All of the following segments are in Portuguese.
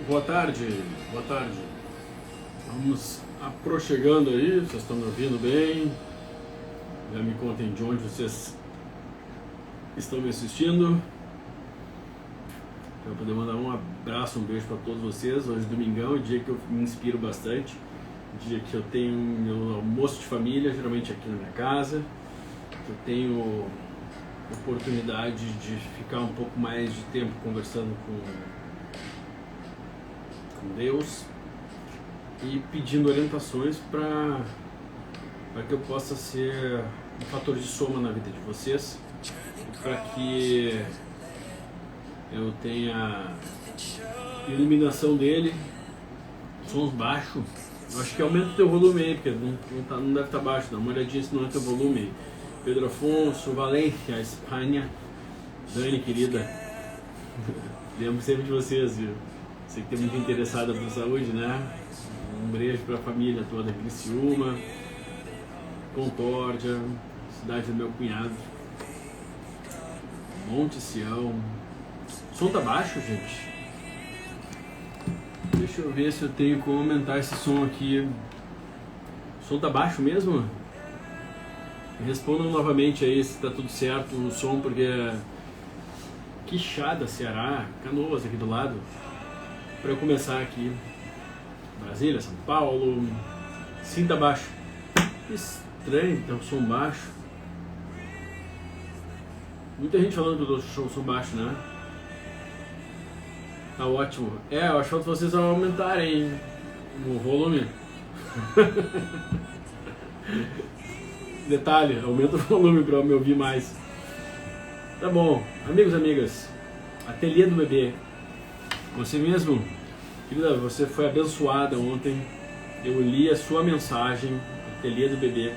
Boa tarde, boa tarde. Vamos aproximando aí, vocês estão me ouvindo bem? Já me contem de onde vocês estão me assistindo. Para poder mandar um abraço, um beijo para todos vocês. Hoje domingão, dia que eu me inspiro bastante, dia que eu tenho meu almoço de família, geralmente aqui na minha casa. Eu tenho oportunidade de ficar um pouco mais de tempo conversando com Deus e pedindo orientações para que eu possa ser um fator de soma na vida de vocês, para que eu tenha iluminação dele, sons baixos. Eu acho que aumenta o teu volume aí, porque não deve estar baixo, dá uma olhadinha se não é teu volume aí. Pedro Afonso, Valência, Espanha, Dani querida, lembro sempre de vocês, viu? Sei que tem muito interessada por saúde, né? Um beijo para a família toda, Criciúma, Concórdia, cidade do meu cunhado, Monte Sião. O som tá baixo, gente? Deixa eu ver se eu tenho como aumentar esse som aqui. O som tá baixo mesmo? Respondam novamente aí se tá tudo certo o som, porque Quixada, Ceará, Canoas aqui do lado. Para eu começar aqui, Brasília, São Paulo, sim, tá baixo. Estranho, tem um som baixo. Muita gente falando que eu tô som baixo, né? Tá ótimo. Eu acho que vocês vão aumentarem o volume. Detalhe, aumenta o volume para me ouvir mais. Tá bom, amigos e amigas, Ateliê do Bebê. Você mesmo, querida, você foi abençoada ontem. Eu li a sua mensagem, Ateliê do Bebê,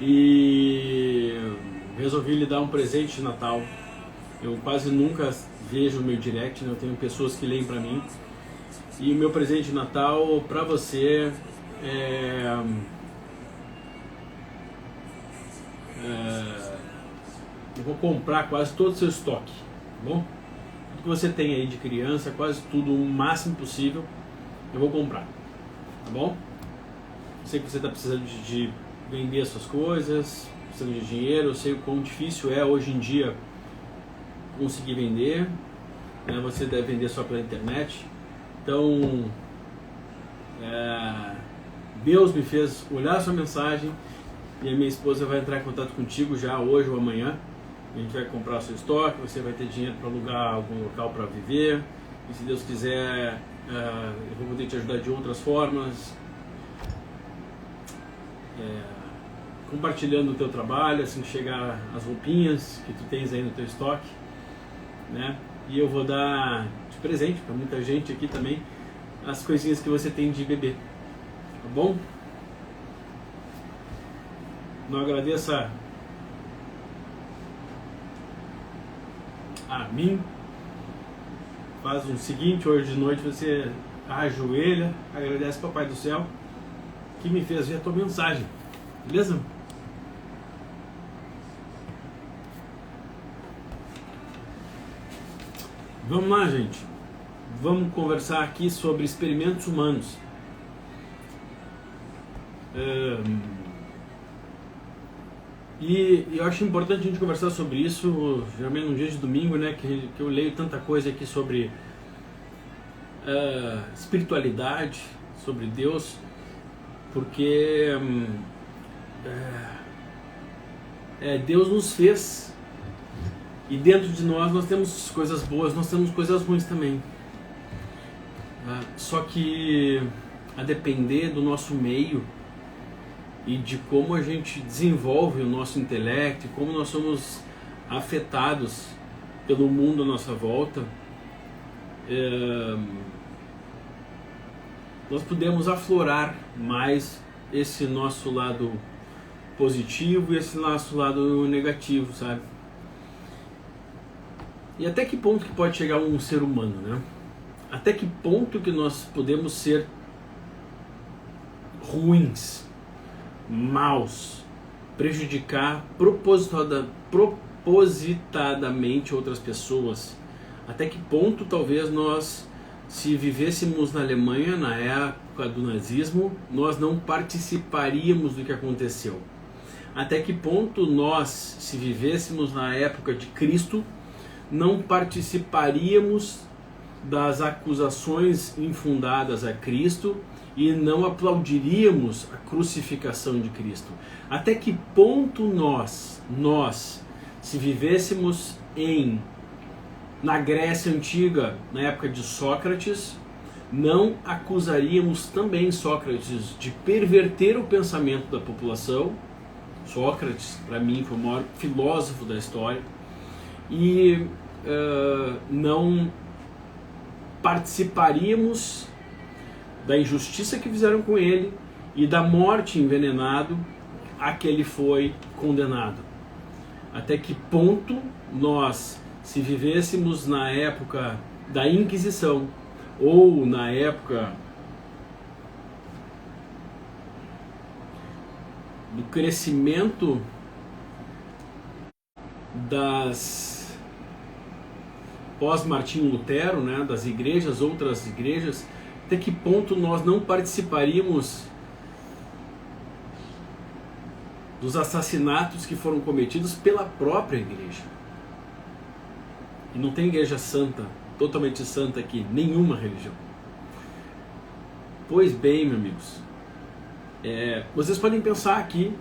e resolvi lhe dar um presente de Natal. Eu quase nunca vejo o meu direct, né? Eu tenho pessoas que leem para mim. E o meu presente de Natal para você eu vou comprar quase todo o seu estoque, tá bom? Que você tem aí de criança, quase tudo, o máximo possível, eu vou comprar, tá bom? Eu sei que você está precisando de vender as suas coisas, precisando de dinheiro, eu sei o quão difícil é hoje em dia conseguir vender, né? Você deve vender só pela internet, então Deus me fez olhar a sua mensagem e a minha esposa vai entrar em contato contigo já hoje ou amanhã. A gente vai comprar o seu estoque, você vai ter dinheiro para alugar algum local para viver, e se Deus quiser, eu vou poder te ajudar de outras formas, compartilhando o teu trabalho, assim que chegar as roupinhas que tu tens aí no teu estoque, né? E eu vou dar de presente para muita gente aqui também as coisinhas que você tem de bebê, tá bom? Não agradeça a mim, faz o seguinte: hoje de noite você ajoelha, agradece ao Papai do Céu que me fez ver a tua mensagem, beleza? Vamos lá, gente, vamos conversar aqui sobre experimentos humanos. E eu acho importante a gente conversar sobre isso, geralmente num dia de domingo, né, que eu leio tanta coisa aqui sobre espiritualidade, sobre Deus, porque Deus nos fez, e dentro de nós temos coisas boas, nós temos coisas ruins também. Só que a depender do nosso meio e de como a gente desenvolve o nosso intelecto, como nós somos afetados pelo mundo à nossa volta, nós podemos aflorar mais esse nosso lado positivo e esse nosso lado negativo, sabe? E até que ponto que pode chegar um ser humano, né? Até que ponto que nós podemos ser ruins, maus, prejudicar propositadamente outras pessoas. Até que ponto talvez nós, se vivêssemos na Alemanha na época do nazismo, nós não participaríamos do que aconteceu? Até que ponto nós, se vivêssemos na época de Cristo, não participaríamos das acusações infundadas a Cristo e não aplaudiríamos a crucificação de Cristo? Até que ponto nós, se vivêssemos na Grécia Antiga, na época de Sócrates, não acusaríamos também Sócrates de perverter o pensamento da população? Sócrates, para mim, foi o maior filósofo da história, e não participaríamos da injustiça que fizeram com ele e da morte envenenado a que ele foi condenado. Até que ponto nós, se vivêssemos na época da Inquisição ou na época do crescimento das pós-Martinho Lutero, né, das igrejas, outras igrejas, até que ponto nós não participaríamos dos assassinatos que foram cometidos pela própria igreja? E não tem igreja santa, totalmente santa aqui, nenhuma religião. Pois bem, meus amigos, vocês podem pensar aqui,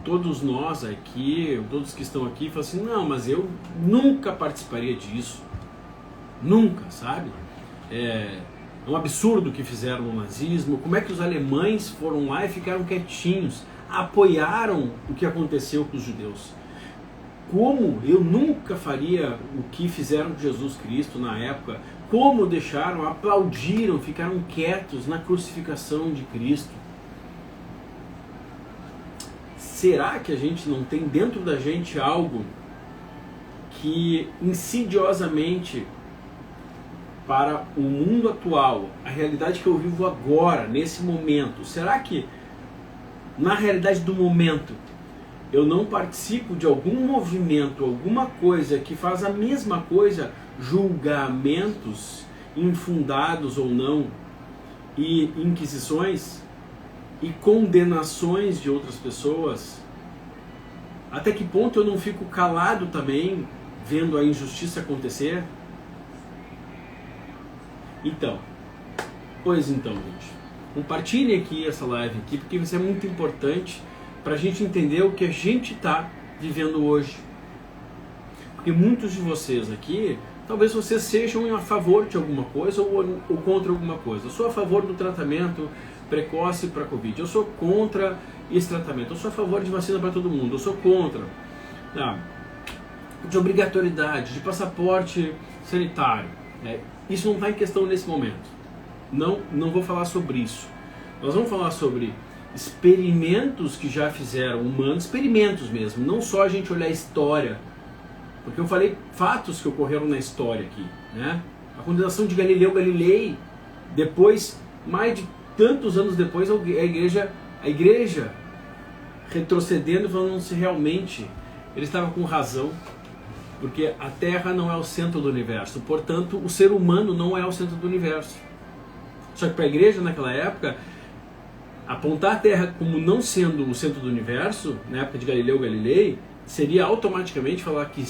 todos nós aqui, todos que estão aqui, falam assim: não, mas eu nunca participaria disso, nunca, sabe? É um absurdo o que fizeram no nazismo. Como é que os alemães foram lá e ficaram quietinhos, apoiaram o que aconteceu com os judeus? Como eu nunca faria o que fizeram com Jesus Cristo na época? Como deixaram, aplaudiram, ficaram quietos na crucificação de Cristo? Será que a gente não tem dentro da gente algo que insidiosamente, para o mundo atual, a realidade que eu vivo agora, nesse momento, será que na realidade do momento eu não participo de algum movimento, alguma coisa que faz a mesma coisa, julgamentos infundados ou não, e inquisições e condenações de outras pessoas? Até que ponto eu não fico calado também, vendo a injustiça acontecer? Então, gente, compartilhe aqui essa live aqui, porque isso é muito importante para a gente entender o que a gente está vivendo hoje. Porque muitos de vocês aqui, talvez vocês sejam a favor de alguma coisa ou contra alguma coisa. Eu sou a favor do tratamento precoce para a Covid, eu sou contra esse tratamento, eu sou a favor de vacina para todo mundo, eu sou contra de obrigatoriedade, de passaporte sanitário. Isso não está em questão nesse momento. Não vou falar sobre isso. Nós vamos falar sobre experimentos que já fizeram humanos, experimentos mesmo, não só a gente olhar a história, porque eu falei fatos que ocorreram na história aqui, né? A condenação de Galileu Galilei, depois, mais de tantos anos depois, a igreja retrocedendo, falando se realmente ele estava com razão, porque a Terra não é o centro do universo, portanto o ser humano não é o centro do universo. Só que para a igreja naquela época, apontar a Terra como não sendo o centro do universo, na época de Galileu Galilei, seria automaticamente falar que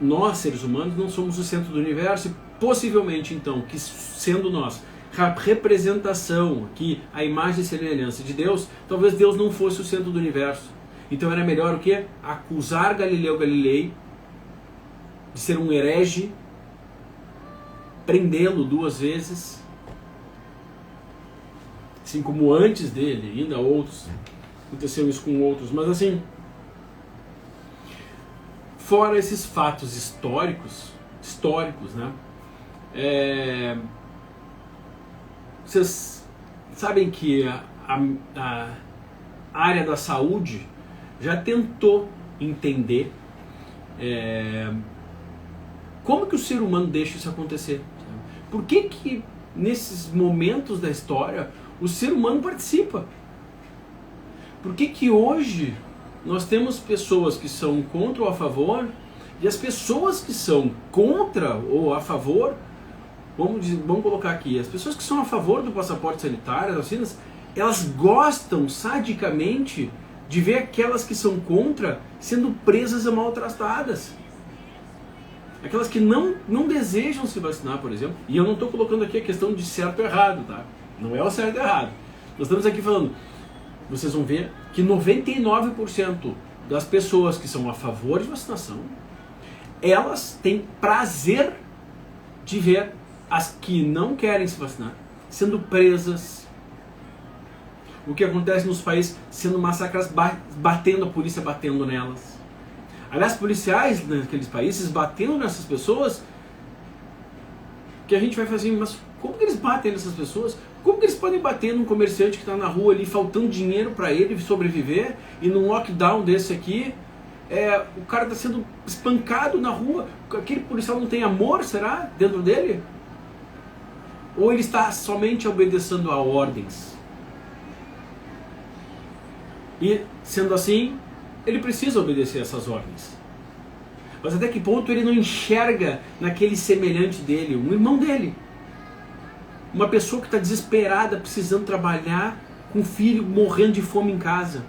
nós, seres humanos, não somos o centro do universo, e possivelmente então, que sendo nós a representação, que a imagem e semelhança de Deus, talvez Deus não fosse o centro do universo. Então era melhor o quê? Acusar Galileu Galilei de ser um herege, prendê-lo 2 vezes, assim como antes dele, ainda outros, aconteceu isso com outros, mas assim, fora esses fatos históricos, né? Vocês sabem que a área da saúde já tentou entender como que o ser humano deixa isso acontecer. Por que nesses momentos da história o ser humano participa? Por que que hoje nós temos pessoas que são contra ou a favor, e as pessoas que são contra ou a favor, vamos colocar aqui, as pessoas que são a favor do passaporte sanitário, das vacinas, elas gostam sadicamente de ver aquelas que são contra sendo presas e maltratadas. Aquelas que não desejam se vacinar, por exemplo. E eu não estou colocando aqui a questão de certo ou errado, tá? Não é o certo ou errado. Nós estamos aqui falando, vocês vão ver que 99% das pessoas que são a favor de vacinação, elas têm prazer de ver as que não querem se vacinar sendo presas. O que acontece nos países sendo massacradas, batendo, a polícia batendo nelas. Aliás, policiais naqueles países batendo nessas pessoas, que a gente vai fazer, mas como que eles batem nessas pessoas? Como que eles podem bater num comerciante que está na rua ali, faltando dinheiro para ele sobreviver, e num lockdown desse aqui, o cara está sendo espancado na rua, aquele policial não tem amor, será, dentro dele? Ou ele está somente obedecendo a ordens? E, sendo assim, ele precisa obedecer essas ordens. Mas até que ponto ele não enxerga naquele semelhante dele, um irmão dele? Uma pessoa que está desesperada, precisando trabalhar, com um filho morrendo de fome em casa.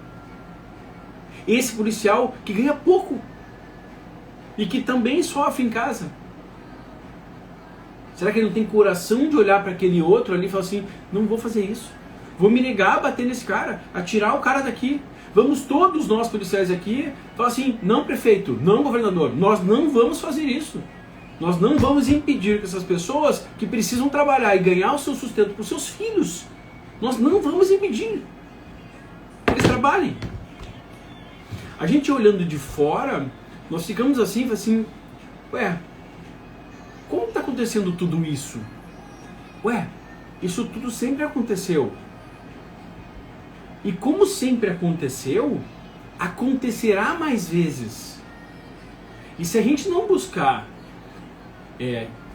Esse policial que ganha pouco e que também sofre em casa. Será que ele não tem coração de olhar para aquele outro ali e falar assim, não vou fazer isso. Vou me negar a bater nesse cara, a tirar o cara daqui. Vamos todos nós policiais aqui falar assim, não prefeito, não governador, nós não vamos fazer isso. Nós não vamos impedir que essas pessoas que precisam trabalhar e ganhar o seu sustento para os seus filhos, nós não vamos impedir que eles trabalhem. A gente olhando de fora, nós ficamos assim, como está acontecendo tudo isso? Isso tudo sempre aconteceu. E como sempre aconteceu, acontecerá mais vezes. E se a gente não buscar,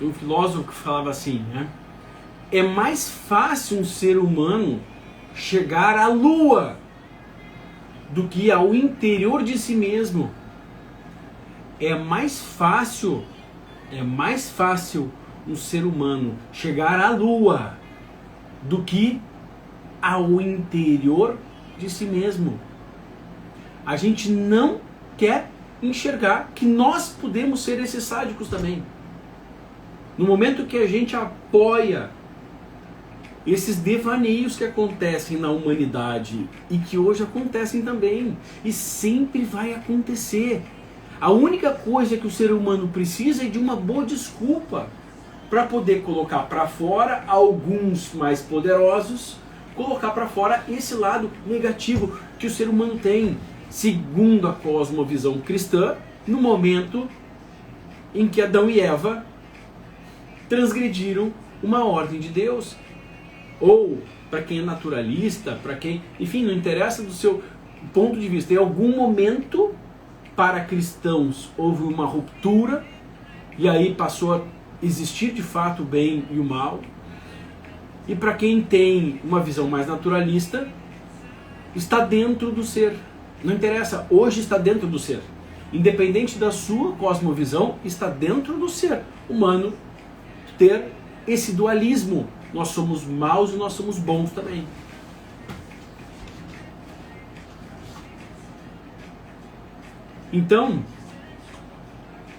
um filósofo que falava assim, né? É mais fácil um ser humano chegar à lua do que ao interior de si mesmo. É mais fácil um ser humano chegar à lua do que ao interior de si mesmo. A gente não quer enxergar que nós podemos ser esses sádicos também. No momento que a gente apoia esses devaneios que acontecem na humanidade e que hoje acontecem também e sempre vai acontecer. A única coisa que o ser humano precisa é de uma boa desculpa para poder colocar para fora alguns mais poderosos, colocar para fora esse lado negativo que o ser humano tem, segundo a cosmovisão cristã, no momento em que Adão e Eva transgrediram uma ordem de Deus. Ou, para quem é naturalista, para quem, enfim, não interessa do seu ponto de vista, em algum momento, para cristãos, houve uma ruptura, e aí passou a existir de fato o bem e o mal. E para quem tem uma visão mais naturalista, está dentro do ser. Não interessa, hoje está dentro do ser. Independente da sua cosmovisão, está dentro do ser humano ter esse dualismo. Nós somos maus e nós somos bons também. Então,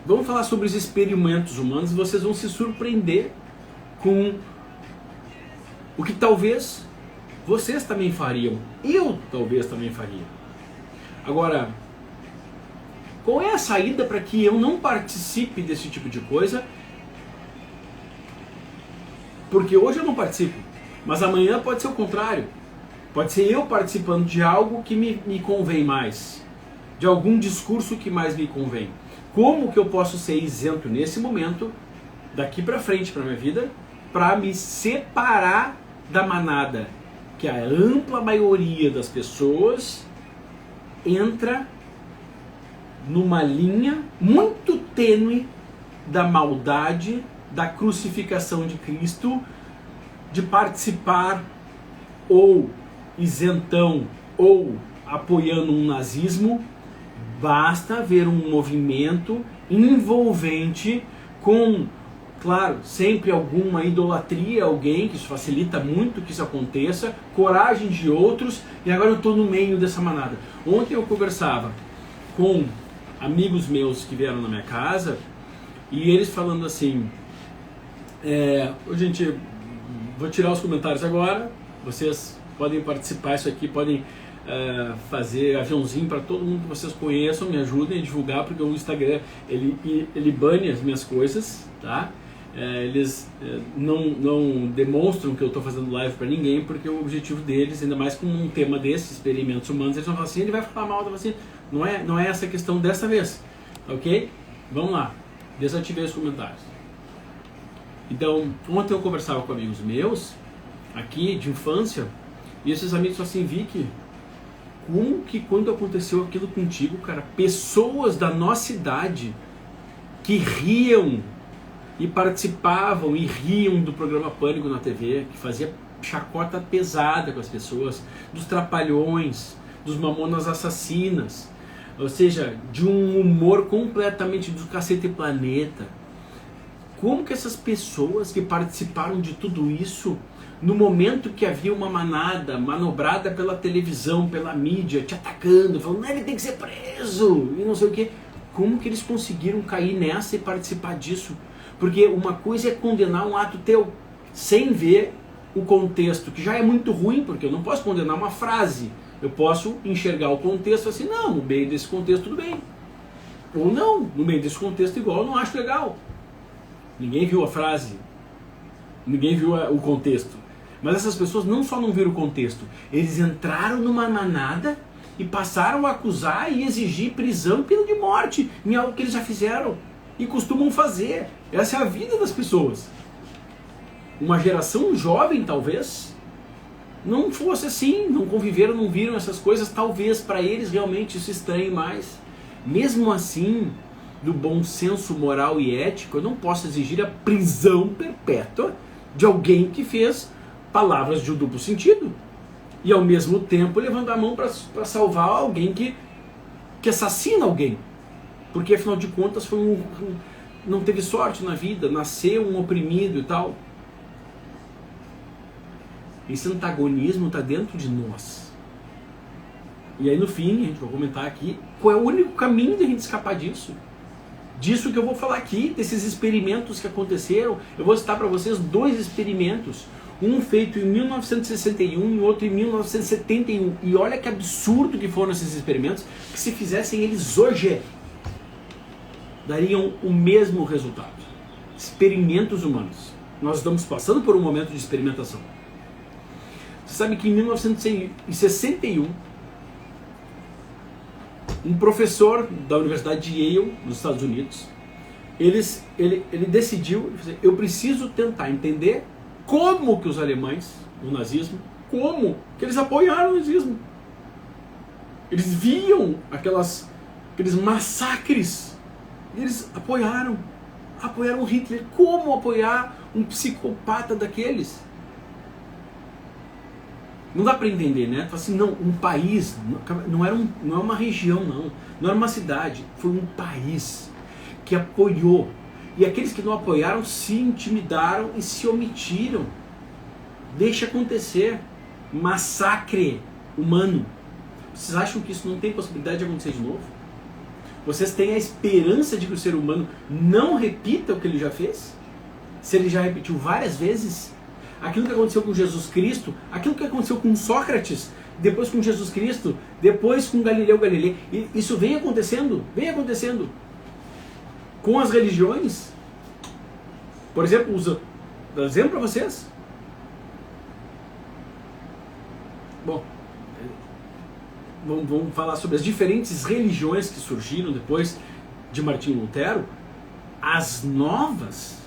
vamos falar sobre os experimentos humanos e vocês vão se surpreender com o que talvez vocês também fariam. Eu talvez também faria. Agora, qual é a saída para que eu não participe desse tipo de coisa? Porque hoje eu não participo, mas amanhã pode ser o contrário. Pode ser eu participando de algo que me convém mais, de algum discurso que mais me convém. Como que eu posso ser isento nesse momento, daqui para frente para minha vida, para me separar da manada, que a ampla maioria das pessoas entra numa linha muito tênue da maldade, da crucificação de Cristo, de participar ou isentão ou apoiando um nazismo, basta ver um movimento envolvente com, claro, sempre alguma idolatria a alguém, que isso facilita muito que isso aconteça, coragem de outros, e agora eu estou no meio dessa manada. Ontem eu conversava com amigos meus que vieram na minha casa, e eles falando assim, gente, vou tirar os comentários agora, vocês podem participar disso aqui, podem fazer aviãozinho para todo mundo que vocês conheçam, me ajudem a divulgar, porque o Instagram ele bane as minhas coisas, tá? Eles não demonstram que eu estou fazendo live para ninguém, porque o objetivo deles, ainda mais com um tema desses, experimentos humanos, eles vão falar assim, ele vai falar mal da vacina. Não é essa a questão dessa vez, ok? Vamos lá, desativei os comentários. Então, ontem eu conversava com amigos meus, aqui de infância, e esses amigos falaram assim, Vicky, como que quando aconteceu aquilo contigo, cara, pessoas da nossa idade que riam e participavam e riam do programa Pânico na TV, que fazia chacota pesada com as pessoas, dos Trapalhões, dos Mamonas Assassinas, ou seja, de um humor completamente do Cacete Planeta. Como que essas pessoas que participaram de tudo isso, no momento que havia uma manada manobrada pela televisão, pela mídia, te atacando, falando, ele tem que ser preso, e não sei o que, como que eles conseguiram cair nessa e participar disso? Porque uma coisa é condenar um ato teu sem ver o contexto, que já é muito ruim, porque eu não posso condenar uma frase. Eu posso enxergar o contexto assim, não, no meio desse contexto tudo bem. Ou não, no meio desse contexto igual eu não acho legal. Ninguém viu a frase, ninguém viu o contexto. Mas essas pessoas não só não viram o contexto, eles entraram numa manada e passaram a acusar e exigir prisão e pena de morte em algo que eles já fizeram e costumam fazer. Essa é a vida das pessoas. Uma geração jovem, talvez, não fosse assim, não conviveram, não viram essas coisas, talvez para eles realmente isso estranhe mais. Mesmo assim, do bom senso moral e ético, eu não posso exigir a prisão perpétua de alguém que fez palavras de duplo sentido e ao mesmo tempo levando a mão para salvar alguém que assassina alguém. Porque afinal de contas não teve sorte na vida, nasceu um oprimido e tal. Esse antagonismo está dentro de nós. E aí no fim, a gente vai comentar aqui, qual é o único caminho de a gente escapar disso? Disso que eu vou falar aqui, desses experimentos que aconteceram. Eu vou citar para vocês 2 experimentos. Um feito em 1961 e outro em 1971. E olha que absurdo que foram esses experimentos, que se fizessem eles hoje, dariam o mesmo resultado. Experimentos humanos. Nós estamos passando por um momento de experimentação. Você sabe que em 1961, um professor da Universidade de Yale, nos Estados Unidos, ele decidiu, eu preciso tentar entender como que os alemães, o nazismo, como que eles apoiaram o nazismo. Eles viam aqueles massacres, e eles apoiaram Hitler. Como apoiar um psicopata daqueles? Não dá para entender, né? Assim, não, um país, não é uma região, não era uma cidade, foi um país que apoiou. E aqueles que não apoiaram se intimidaram e se omitiram. Deixa acontecer. Massacre humano. Vocês acham que isso não tem possibilidade de acontecer de novo? Vocês têm a esperança de que o ser humano não repita o que ele já fez? Se ele já repetiu várias vezes? Aquilo que aconteceu com Jesus Cristo, aquilo que aconteceu com Sócrates, depois com Jesus Cristo, depois com Galileu Galilei, isso vem acontecendo com as religiões. Por exemplo, exemplo para vocês. Bom, vamos falar sobre as diferentes religiões que surgiram depois de Martinho Lutero. As novas,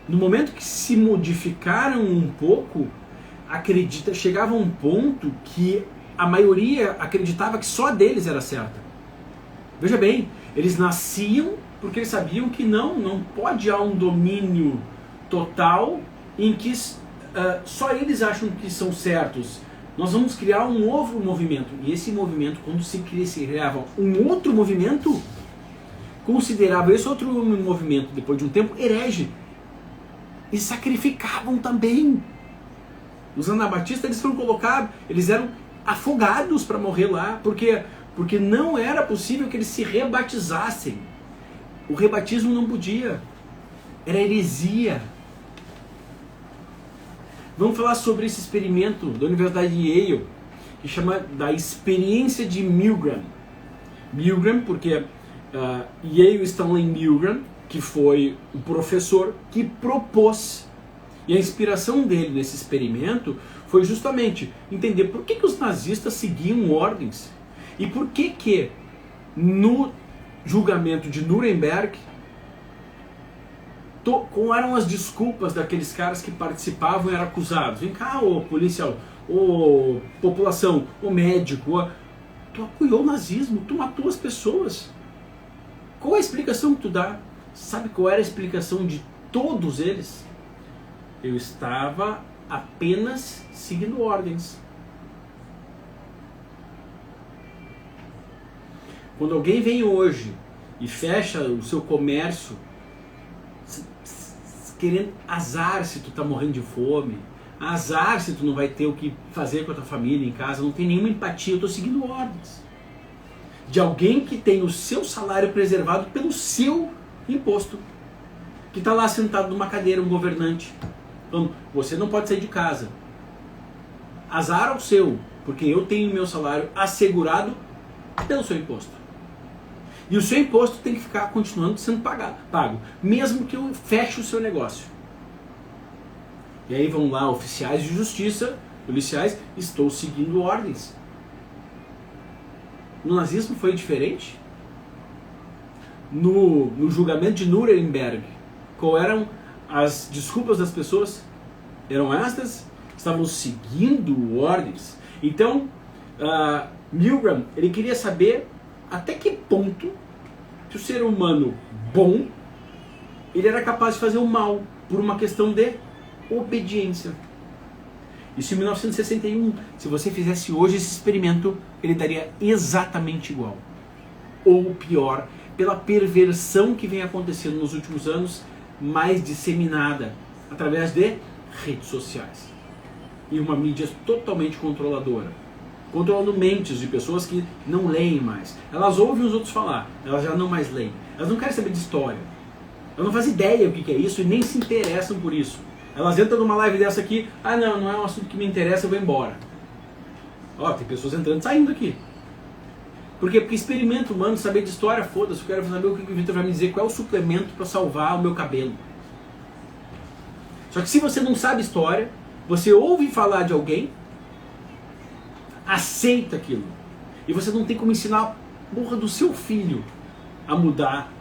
no momento que se modificaram um pouco, chegavam a um ponto que a maioria acreditava que só deles era certa. Veja bem, eles nasciam porque eles sabiam que não pode haver um domínio total em que só eles acham que são certos. Nós vamos criar um novo movimento. E esse movimento, quando se criava um outro movimento, considerava esse outro movimento, depois de um tempo, herege. E sacrificavam também. Os anabatistas, eles foram colocados, eles eram afogados para morrer lá, porque não era possível que eles se rebatizassem. O rebatismo não podia. Era heresia. Vamos falar sobre esse experimento da Universidade de Yale, que chama da experiência de Milgram. Milgram, porque Yale Stanley Milgram, que foi o professor que propôs. E a inspiração dele nesse experimento foi justamente entender por que os nazistas seguiam ordens e por que no julgamento de Nuremberg, quais eram as desculpas daqueles caras que participavam e eram acusados. Vem cá, ô policial, ô população, ô médico, tu apoiou o nazismo, tu matou as pessoas. Qual a explicação que tu dá? Sabe qual era a explicação de todos eles? Eu estava apenas seguindo ordens. Quando alguém vem hoje e fecha o seu comércio, querendo azar se tu tá morrendo de fome, azar se tu não vai ter o que fazer com a tua família em casa, não tem nenhuma empatia, eu tô seguindo ordens de alguém que tem o seu salário preservado pelo seu imposto, que está lá sentado numa cadeira, um governante, falando, você não pode sair de casa, azar ao seu, porque eu tenho meu salário assegurado pelo seu imposto. E o seu imposto tem que ficar continuando sendo pago, mesmo que eu feche o seu negócio. E aí vão lá oficiais de justiça, policiais, estou seguindo ordens. No nazismo foi diferente. No julgamento de Nuremberg, qual eram as desculpas das pessoas? Eram estas? Estavam seguindo ordens. Então, Milgram, ele queria saber até que ponto que o ser humano bom, ele era capaz de fazer o mal por uma questão de obediência. Isso em 1961. Se você fizesse hoje esse experimento, ele daria exatamente igual. Ou pior, pela perversão que vem acontecendo nos últimos anos, mais disseminada através de redes sociais. E uma mídia totalmente controladora. Controlando mentes de pessoas que não leem mais. Elas ouvem os outros falar, elas já não mais leem. Elas não querem saber de história. Elas não fazem ideia do que é isso e nem se interessam por isso. Elas entram numa live dessa aqui, não é um assunto que me interessa, eu vou embora. Ó, tem pessoas entrando e saindo aqui. Por quê? Porque experimento humano, saber de história, foda-se, eu quero saber o que o Victor vai me dizer, qual é o suplemento para salvar o meu cabelo. Só que se você não sabe história, você ouve falar de alguém, aceita aquilo. E você não tem como ensinar a porra do seu filho a mudar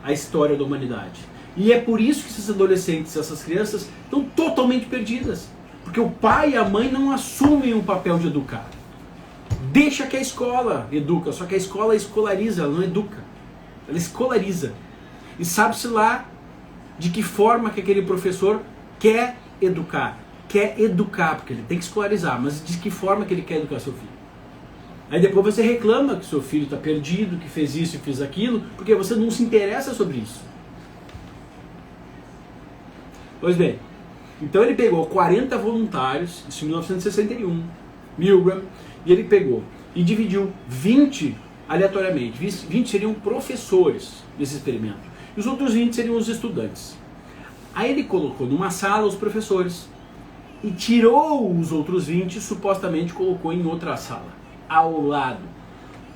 a história da humanidade. E é por isso que esses adolescentes, essas crianças, estão totalmente perdidas. Porque o pai e a mãe não assumem o papel de educar. Deixa que a escola educa, só que a escola escolariza, ela não educa. Ela escolariza. E sabe-se lá de que forma que aquele professor quer educar. Quer educar, porque ele tem que escolarizar, mas de que forma que ele quer educar seu filho. Aí depois você reclama que seu filho está perdido, que fez isso e fez aquilo, porque você não se interessa sobre isso. Pois bem, então ele pegou 40 voluntários, isso em 1961, Milgram, e ele pegou e dividiu 20 aleatoriamente. 20 seriam professores desse experimento, e os outros 20 seriam os estudantes. Aí ele colocou numa sala os professores, e tirou os outros 20 e supostamente colocou em outra sala, ao lado.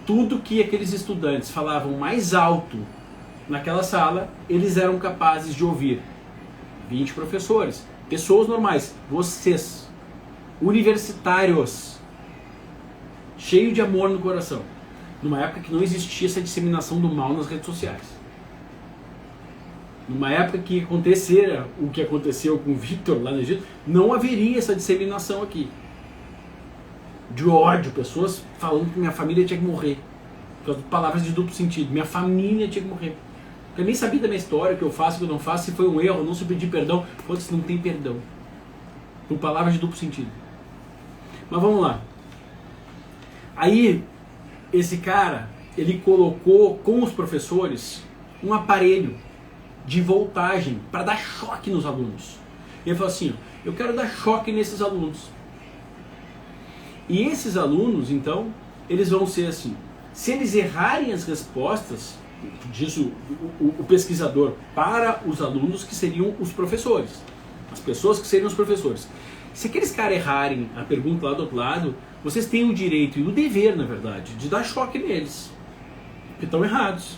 Tudo que aqueles estudantes falavam mais alto naquela sala, eles eram capazes de ouvir. 20 professores, pessoas normais, vocês, universitários, cheios de amor no coração, numa época que não existia essa disseminação do mal nas redes sociais. Numa época que acontecera o que aconteceu com o Victor lá no Egito, não haveria essa disseminação aqui. De ódio, pessoas falando que minha família tinha que morrer. Por causa de palavras de duplo sentido. Minha família tinha que morrer. Eu nem sabia da minha história, o que eu faço, o que eu não faço, se foi um erro, não se pedir perdão. Pô, se não tem perdão. Com palavras de duplo sentido. Mas vamos lá. Aí, esse cara, ele colocou com os professores um aparelho de voltagem para dar choque nos alunos. Ele falou assim, eu quero dar choque nesses alunos. E esses alunos, então, eles vão ser assim, se eles errarem as respostas, diz o pesquisador, para os alunos que seriam os professores, as pessoas que seriam os professores. Se aqueles caras errarem a pergunta lá do outro lado, vocês têm o direito e o dever, na verdade, de dar choque neles, que estão errados.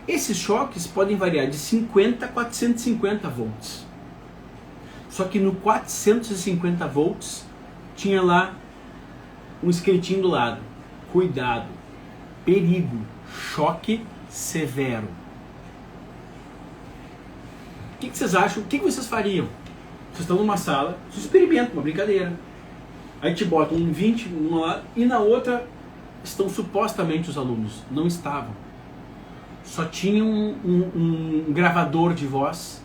Esses choques podem variar de 50 a 450 volts. Só que no 450 volts tinha lá um escritinho do lado. Cuidado, perigo, choque severo. O que vocês acham? O que vocês fariam? Vocês estão numa sala, vocês experimentam uma brincadeira. Aí te botam um 20 numa lá, e na outra estão supostamente os alunos. Não estavam. Só tinham um gravador de voz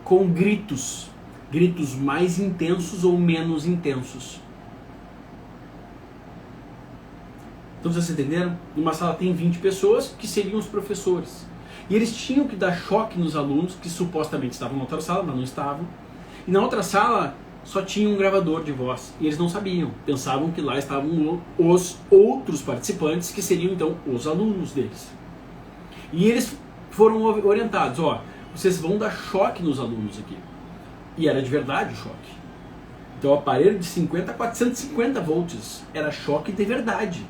com gritos. Gritos mais intensos ou menos intensos. Então vocês entenderam? Numa sala tem 20 pessoas que seriam os professores. E eles tinham que dar choque nos alunos que supostamente estavam na outra sala, mas não estavam. E na outra sala só tinha um gravador de voz. E eles não sabiam. Pensavam que lá estavam os outros participantes, que seriam então os alunos deles. E eles foram orientados, ó, vocês vão dar choque nos alunos aqui. E era de verdade o choque. Então o aparelho de 50 a 450 volts era choque de verdade.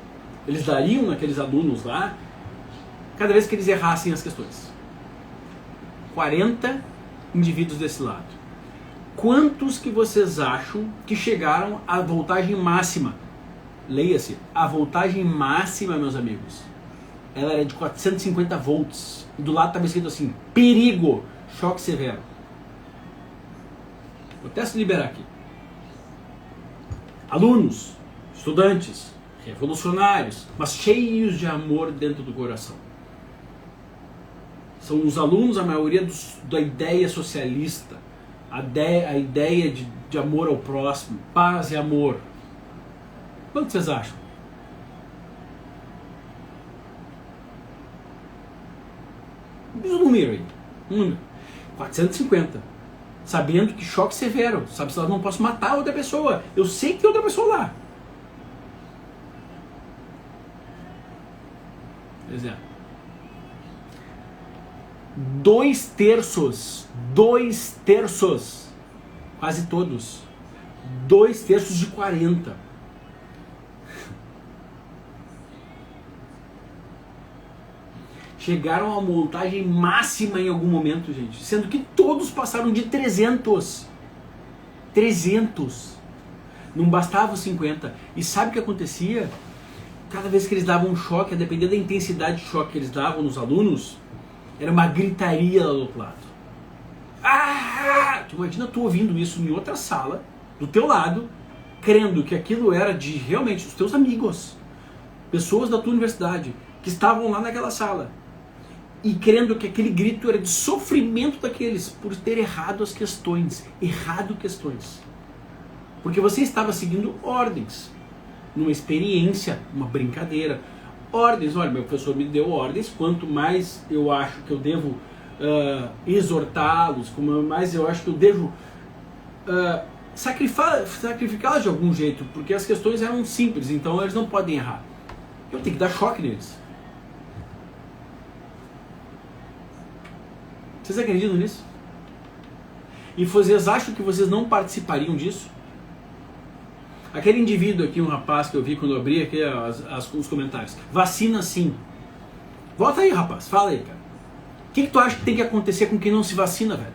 Eles dariam naqueles alunos lá, cada vez que eles errassem as questões. 40 indivíduos desse lado. Quantos que vocês acham que chegaram à voltagem máxima? Leia-se, a voltagem máxima, meus amigos, ela era de 450 volts. E do lado estava escrito assim, perigo, choque severo. Vou até se liberar aqui. Alunos, estudantes, revolucionários, mas cheios de amor dentro do coração. São os alunos, a maioria da ideia socialista, a ideia de amor ao próximo, paz e amor. Quanto vocês acham? Diz um número aí. 450. Sabendo que choque severo. Sabe, se eu não posso matar outra pessoa. Eu sei que tem outra pessoa lá. Pois é. 2/3, quase todos, 2/3 de 40. Chegaram à montagem máxima em algum momento, gente, sendo que todos passaram de 300. 300. Não bastava os 50. E sabe o que acontecia? Cada vez que eles davam um choque, a depender da intensidade de choque que eles davam nos alunos, era uma gritaria lá do outro lado. Ah! Tu imagina tu ouvindo isso em outra sala, do teu lado, crendo que aquilo era de realmente os teus amigos, pessoas da tua universidade, que estavam lá naquela sala, e crendo que aquele grito era de sofrimento daqueles, por ter errado as questões. Porque você estava seguindo ordens, numa experiência, uma brincadeira. Ordens, olha, meu professor me deu ordens, quanto mais eu acho que eu devo exortá-los, como mais eu acho que eu devo sacrificá-los de algum jeito, porque as questões eram simples, então eles não podem errar. Eu tenho que dar choque neles. Vocês acreditam nisso? E vocês acham que vocês não participariam disso? Aquele indivíduo aqui, um rapaz que eu vi quando eu abri aqui os comentários. Vacina sim. Volta aí, rapaz. Fala aí, cara. O que tu acha que tem que acontecer com quem não se vacina, velho?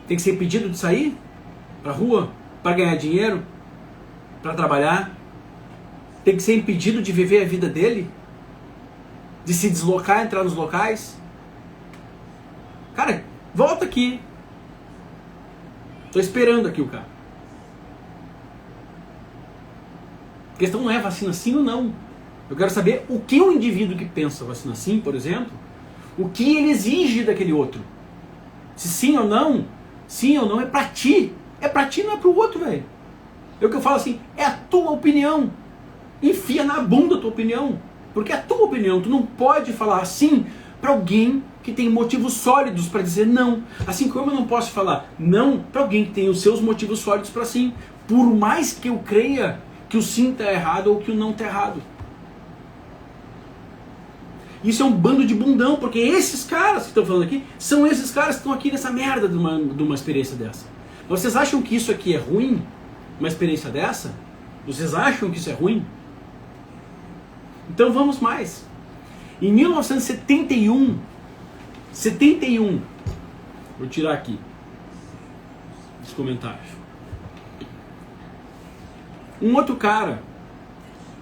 Tem que ser impedido de sair pra rua? Pra ganhar dinheiro? Pra trabalhar? Tem que ser impedido de viver a vida dele? De se deslocar, entrar nos locais? Cara, volta aqui. Tô esperando aqui o cara. A questão não é vacina sim ou não. Eu quero saber o que um indivíduo que pensa vacina sim, por exemplo, o que ele exige daquele outro. Se sim ou não é pra ti. É pra ti, não é pro outro, velho. É o que eu falo assim, é a tua opinião. Enfia na bunda a tua opinião. Porque é a tua opinião. Tu não pode falar assim pra alguém que tem motivos sólidos para dizer não. Assim como eu não posso falar não para alguém que tem os seus motivos sólidos para sim. Por mais que eu creia que o sim está errado ou que o não está errado. Isso é um bando de bundão, porque esses caras que estão falando aqui, são esses caras que estão aqui nessa merda de uma experiência dessa. Vocês acham que isso aqui é ruim? Uma experiência dessa? Vocês acham que isso é ruim? Então vamos mais. Em 1971, vou tirar aqui os comentários. Um outro cara,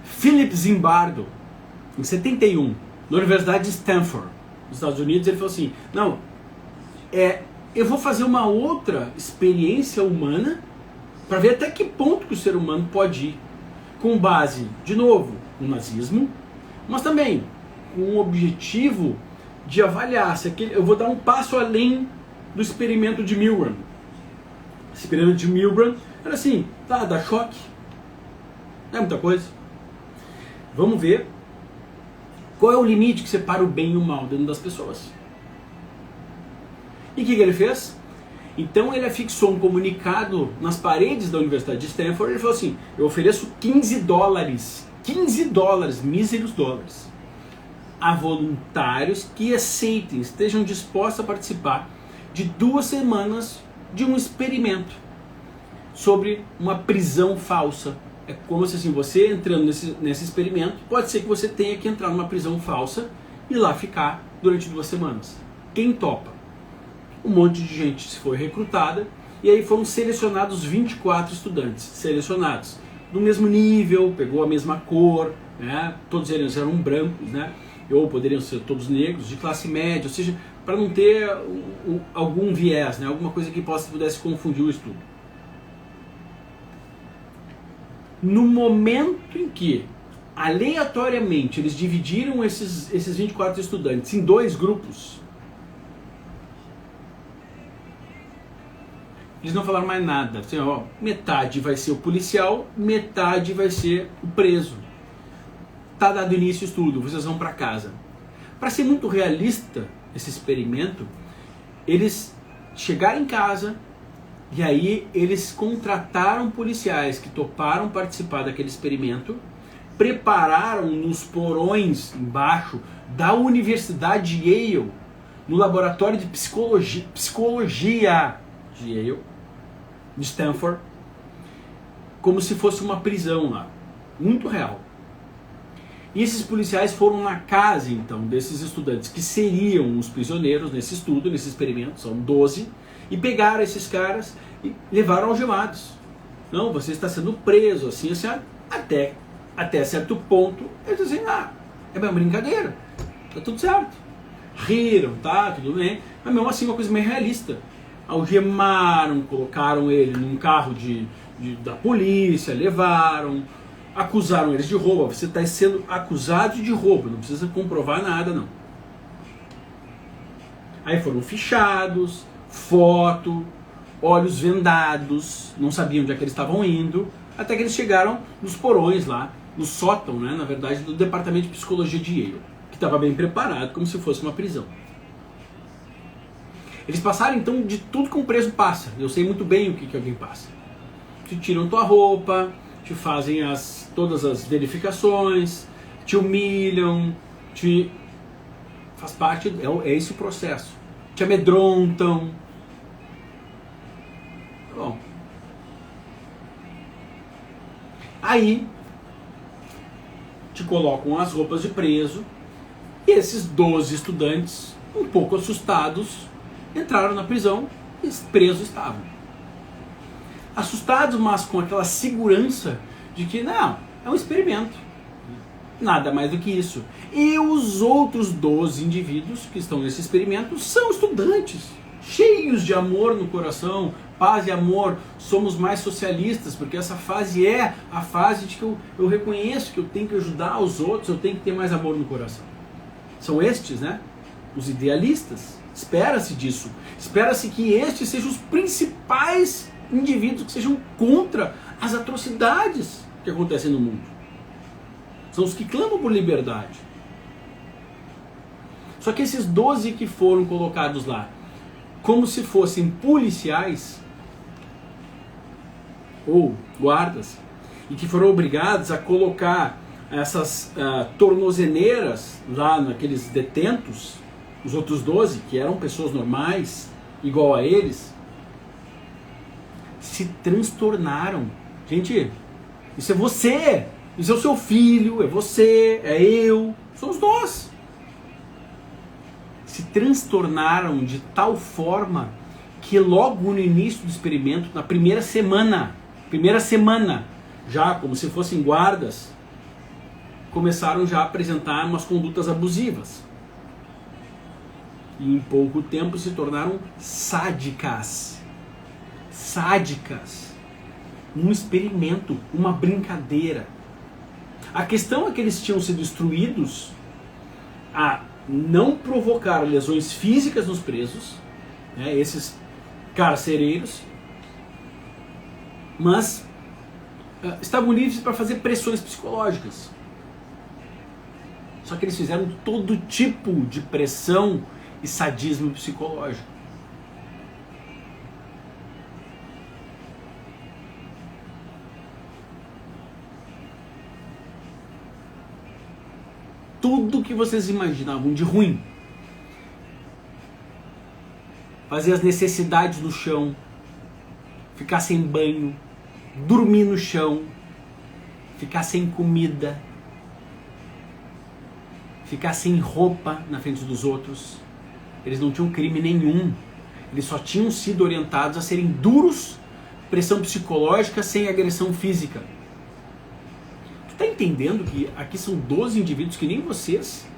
Philip Zimbardo, em 71, na Universidade de Stanford, nos Estados Unidos, ele falou assim, não, eu vou fazer uma outra experiência humana para ver até que ponto que o ser humano pode ir, com base, de novo, no nazismo, mas também com o objetivo de avaliar se aquele, eu vou dar um passo além do experimento de Milgram. O experimento de Milgram era assim, tá, dá choque, não é muita coisa. Vamos ver qual é o limite que separa o bem e o mal dentro das pessoas. E o que ele fez? Então ele afixou um comunicado nas paredes da Universidade de Stanford. Ele falou assim, eu ofereço $15, míseros dólares, a voluntários que aceitem, estejam dispostos a participar de 2 semanas de um experimento sobre uma prisão falsa. É como se assim, você entrando nesse experimento, pode ser que você tenha que entrar numa prisão falsa e lá ficar durante 2 semanas. Quem topa? Um monte de gente se foi recrutada e aí foram selecionados 24 estudantes, selecionados no mesmo nível, pegou a mesma cor, né? Todos eles eram brancos, né? Ou poderiam ser todos negros, de classe média, ou seja, para não ter algum viés, né? Alguma coisa que pudesse confundir o estudo. No momento em que, aleatoriamente, eles dividiram esses 24 estudantes em 2 grupos, eles não falaram mais nada. Assim, ó, metade vai ser o policial, metade vai ser o preso. Tá dado início ao estudo, vocês vão para casa. Para ser muito realista esse experimento, eles chegaram em casa e aí eles contrataram policiais que toparam participar daquele experimento, prepararam nos porões embaixo da Universidade de Yale, no laboratório de psicologia de Yale, de Stanford, como se fosse uma prisão lá, muito real. E esses policiais foram na casa, então, desses estudantes que seriam os prisioneiros nesse estudo, nesse experimento, são 12, e pegaram esses caras e levaram algemados. Não, você está sendo preso, assim, assim, até certo ponto, eles dizem, é uma brincadeira, tá tudo certo. Riram, tá, tudo bem, mas mesmo assim uma coisa meio realista. Algemaram, colocaram ele num carro da polícia, levaram, acusaram eles de roubo. Você está sendo acusado de roubo, não precisa comprovar nada, não. Aí foram fichados, foto, olhos vendados, não sabiam onde é que eles estavam indo, até que eles chegaram nos porões lá, no sótão, né, na verdade, do departamento de psicologia de Yale, que estava bem preparado, como se fosse uma prisão. Eles passaram então de tudo que um preso passa. Eu sei muito bem o que alguém passa. Te tiram tua roupa, te fazem todas as verificações, te humilham, faz parte, é esse o processo. Te amedrontam. Tá bom. Aí te colocam as roupas de preso e esses 12 estudantes, um pouco assustados, entraram na prisão e presos estavam. Assustados, mas com aquela segurança de que, não, é um experimento. Nada mais do que isso. E os outros 12 indivíduos que estão nesse experimento são estudantes, cheios de amor no coração, paz e amor. Somos mais socialistas, porque essa fase é a fase de que eu reconheço que eu tenho que ajudar os outros, eu tenho que ter mais amor no coração. São estes, né? Os idealistas. Espera-se disso. Espera-se que estes sejam os principais indivíduos que sejam contra as atrocidades que acontecem no mundo. São os que clamam por liberdade. Só que esses 12 que foram colocados lá, como se fossem policiais ou guardas, e que foram obrigados a colocar essas tornozeneiras lá naqueles detentos, os outros 12, que eram pessoas normais, igual a eles, se transtornaram. Gente, isso é você, isso é o seu filho, é você, é eu, somos nós. Se transtornaram de tal forma que logo no início do experimento, na primeira semana, já como se fossem guardas, começaram já a apresentar umas condutas abusivas. E em pouco tempo se tornaram sádicas. Sádicas. Um experimento, uma brincadeira. A questão é que eles tinham sido instruídos a não provocar lesões físicas nos presos, né, esses carcereiros, mas estavam livres para fazer pressões psicológicas. Só que eles fizeram todo tipo de pressão e sadismo psicológico. Tudo que vocês imaginavam de ruim. Fazer as necessidades no chão, ficar sem banho, dormir no chão, ficar sem comida, ficar sem roupa na frente dos outros. Eles não tinham crime nenhum. Eles só tinham sido orientados a serem duros, pressão psicológica sem agressão física. Tu tá entendendo que aqui são 12 indivíduos que nem vocês,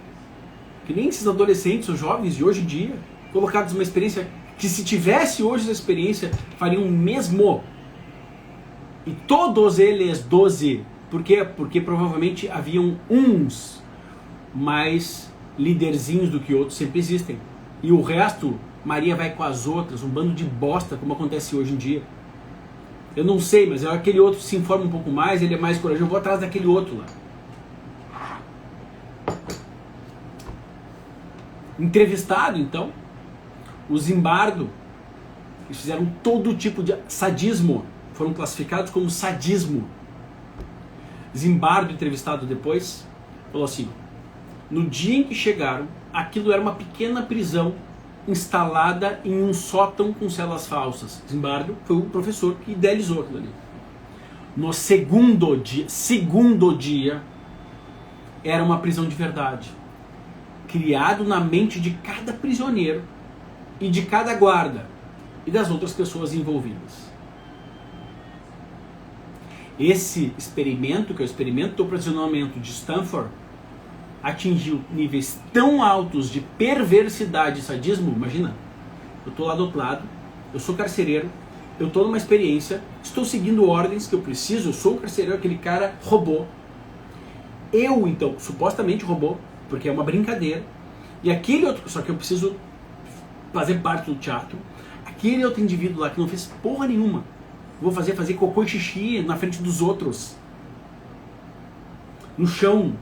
que nem esses adolescentes ou jovens de hoje em dia, colocados numa experiência que, se tivesse hoje essa experiência, fariam o mesmo. E todos eles 12. Por quê? Porque provavelmente haviam uns mais liderzinhos do que outros, sempre existem. E o resto, Maria vai com as outras, um bando de bosta, como acontece hoje em dia. Eu não sei, mas aquele outro se informa um pouco mais, ele é mais corajoso, eu vou atrás daquele outro lá. Entrevistado, então, o Zimbardo, eles fizeram todo tipo de sadismo, foram classificados como sadismo. Zimbardo, entrevistado depois, falou assim: no dia em que chegaram, aquilo era uma pequena prisão instalada em um sótão com celas falsas. Zimbardo foi o professor que idealizou aquilo ali. No segundo dia, era uma prisão de verdade, criado na mente de cada prisioneiro e de cada guarda e das outras pessoas envolvidas. Esse experimento, que é o experimento do aprisionamento de Stanford, atingiu níveis tão altos de perversidade e sadismo. Imagina, eu estou lá do outro lado, eu sou carcereiro, eu estou numa experiência, estou seguindo ordens que eu preciso, eu sou o carcereiro, aquele cara roubou. Eu, então, supostamente roubou, porque é uma brincadeira, e aquele outro, só que eu preciso fazer parte do teatro, aquele outro indivíduo lá que não fez porra nenhuma, vou fazer cocô e xixi na frente dos outros, no chão,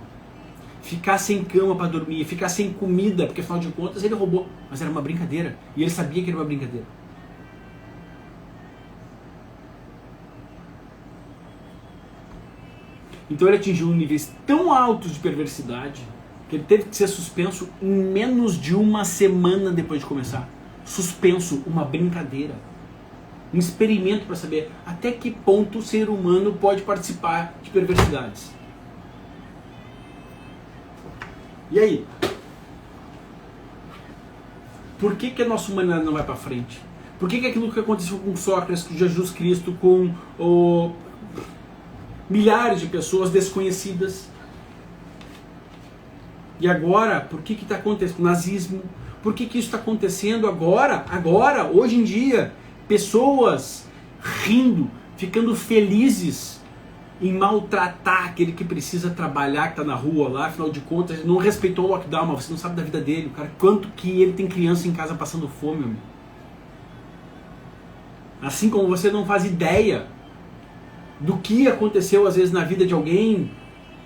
ficar sem cama para dormir, ficar sem comida, porque afinal de contas ele roubou, mas era uma brincadeira, e ele sabia que era uma brincadeira. Então ele atingiu níveis tão altos de perversidade que ele teve que ser suspenso em menos de uma semana depois de começar. Suspenso, uma brincadeira. Um experimento para saber até que ponto o ser humano pode participar de perversidades. E aí? Por que a nossa humanidade não vai para frente? Por que aquilo que aconteceu com Sócrates, com Jesus Cristo, com milhares de pessoas desconhecidas? E agora, por que está acontecendo? Nazismo. Por que isso está acontecendo agora, hoje em dia? Pessoas rindo, ficando felizes em maltratar aquele que precisa trabalhar, que está na rua lá, afinal de contas, ele não respeitou o lockdown, mas você não sabe da vida dele, cara, quanto que ele tem criança em casa passando fome, meu. Assim como você não faz ideia do que aconteceu às vezes na vida de alguém,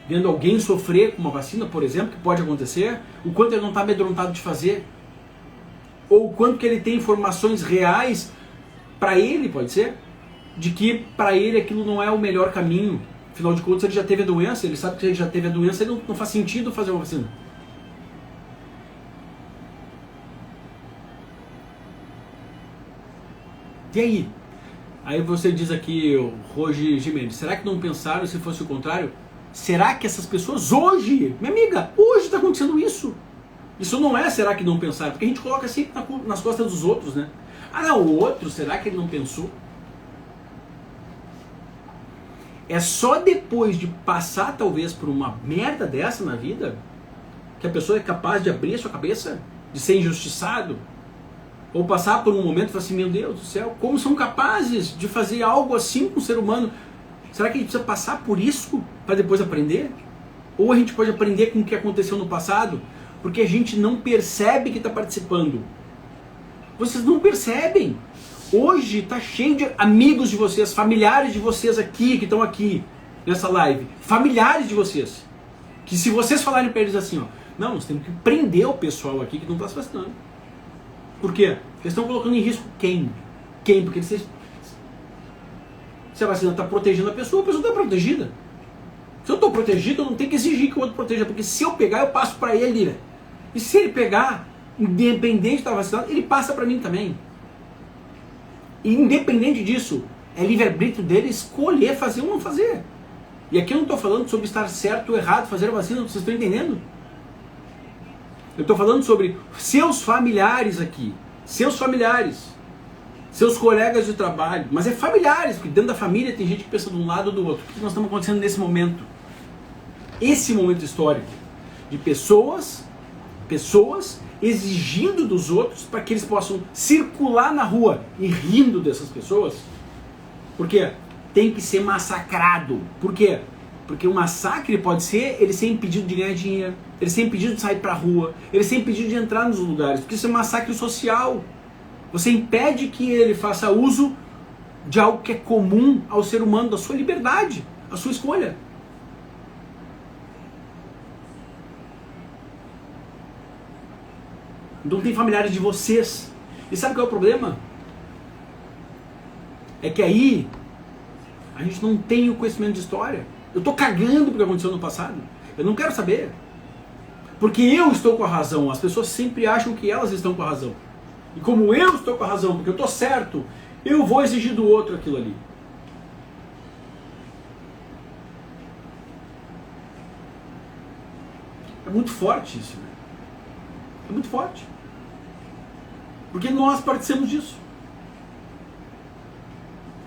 vendo alguém sofrer com uma vacina, por exemplo, que pode acontecer, o quanto ele não está amedrontado de fazer, ou o quanto que ele tem informações reais para ele, pode ser, de que para ele aquilo não é o melhor caminho. Afinal de contas, ele já teve a doença, ele sabe que ele já teve a doença, ele não faz sentido fazer uma vacina. E aí? Aí você diz aqui, o Roger Gimenez, será que não pensaram se fosse o contrário? Será que essas pessoas hoje, minha amiga, hoje está acontecendo isso? Isso não é será que não pensaram, porque a gente coloca sempre nas costas dos outros, né? Ah não, o outro, será que ele não pensou? É só depois de passar talvez por uma merda dessa na vida, que a pessoa é capaz de abrir a sua cabeça, de ser injustiçado, ou passar por um momento e falar assim, meu Deus do céu, como são capazes de fazer algo assim com o ser humano? Será que a gente precisa passar por isso para depois aprender? Ou a gente pode aprender com o que aconteceu no passado? Porque a gente não percebe que está participando. Vocês não percebem. Hoje está cheio de amigos de vocês, familiares de vocês aqui, que estão aqui nessa live. Familiares de vocês. Que se vocês falarem para eles assim, ó, não, nós temos que prender o pessoal aqui que não está se vacinando. Por quê? Porque eles estão colocando em risco quem? Quem? Porque se a vacina está protegendo a pessoa está protegida. Se eu estou protegido, eu não tenho que exigir que o outro proteja, porque se eu pegar, eu passo para ele, né? E se ele pegar, independente de estar vacinado, ele passa para mim também. E independente disso, é livre-arbítrio dele escolher fazer ou não fazer. E aqui eu não estou falando sobre estar certo ou errado, fazer a vacina, vocês estão entendendo? Eu estou falando sobre seus familiares aqui, seus familiares, seus colegas de trabalho, mas é familiares, porque dentro da família tem gente que pensa de um lado ou do outro. O que nós estamos acontecendo nesse momento? Esse momento histórico de pessoas exigindo dos outros para que eles possam circular na rua e rindo dessas pessoas. Por quê? Tem que ser massacrado. Por quê? Porque o massacre pode ser ele ser impedido de ganhar dinheiro, ele ser impedido de sair para a rua, ele ser impedido de entrar nos lugares, porque isso é um massacre social. Você impede que ele faça uso de algo que é comum ao ser humano, da sua liberdade, a sua escolha. Não tem familiares de vocês. E sabe qual é o problema? É que aí a gente não tem o conhecimento de história. Eu tô cagando porque aconteceu no passado. Eu não quero saber. Porque eu estou com a razão. As pessoas sempre acham que elas estão com a razão. E como eu estou com a razão, porque eu estou certo, eu vou exigir do outro aquilo ali. É muito forte isso, né? É muito forte. Porque nós participamos disso.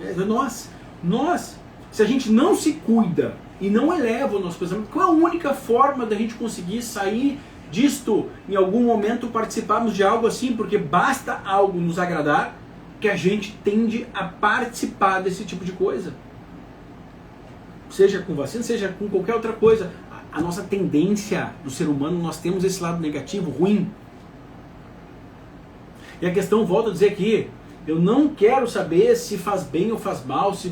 É nós. Nós, se a gente não se cuida e não eleva o nosso pensamento, qual é a única forma da gente conseguir sair disto, em algum momento participarmos de algo assim? Porque basta algo nos agradar que a gente tende a participar desse tipo de coisa. Seja com vacina, seja com qualquer outra coisa. A nossa tendência do ser humano, nós temos esse lado negativo, ruim. E a questão, volto a dizer aqui, eu não quero saber se faz bem ou faz mal, se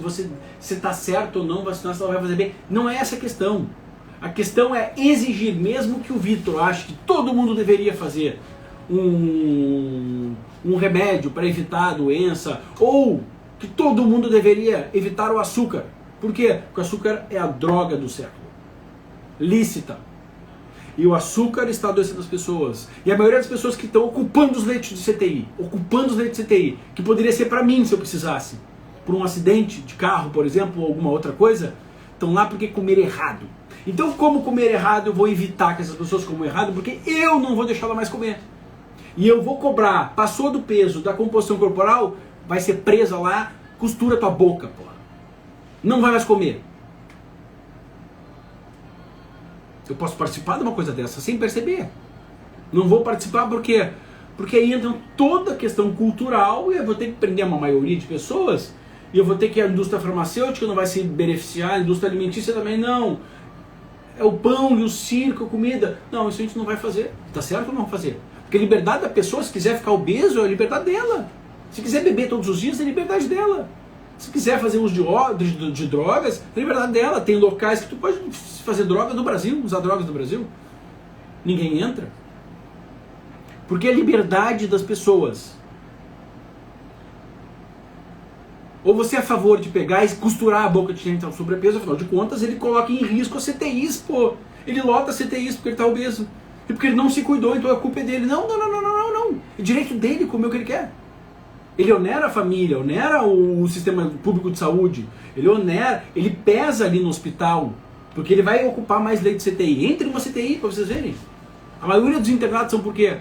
está certo ou não vacinar, se ela vai fazer bem. Não é essa a questão. A questão é exigir, mesmo que o Vitor ache que todo mundo deveria fazer um remédio para evitar a doença, ou que todo mundo deveria evitar o açúcar. Por quê? Porque o açúcar é a droga do século. Lícita. E o açúcar está adoecendo as pessoas. E a maioria das pessoas que estão ocupando os leitos de CTI, que poderia ser para mim se eu precisasse, por um acidente de carro, por exemplo, ou alguma outra coisa, estão lá porque comeram errado. Então, como comer errado, eu vou evitar que essas pessoas comam errado, porque eu não vou deixar ela mais comer. E eu vou cobrar, passou do peso da composição corporal, vai ser presa lá, costura tua boca, pô. Não vai mais comer. Eu posso participar de uma coisa dessa sem perceber. Não vou participar porque aí entra toda a questão cultural e eu vou ter que prender uma maioria de pessoas e eu vou ter que a indústria farmacêutica não vai se beneficiar, a indústria alimentícia também não. É o pão e o circo, a comida. Não, isso a gente não vai fazer. Tá certo ou não fazer? Porque a liberdade da pessoa, se quiser ficar obeso, é a liberdade dela. Se quiser beber todos os dias, é liberdade dela. Se quiser fazer uso de drogas, é liberdade dela. Tem locais que tu pode fazer droga do Brasil, usar drogas do Brasil. Ninguém entra. Porque é a liberdade das pessoas. Ou você é a favor de pegar e costurar a boca de quem está sobrepeso, afinal de contas ele coloca em risco a CTIs, pô. Ele lota CTIs porque ele está obeso. E porque ele não se cuidou, então a culpa é dele. Não. É direito dele comer o que ele quer. Ele onera a família, onera o sistema público de saúde. Ele pesa ali no hospital. Porque ele vai ocupar mais leito de CTI. Entre numa CTI para vocês verem. A maioria dos internados são por quê?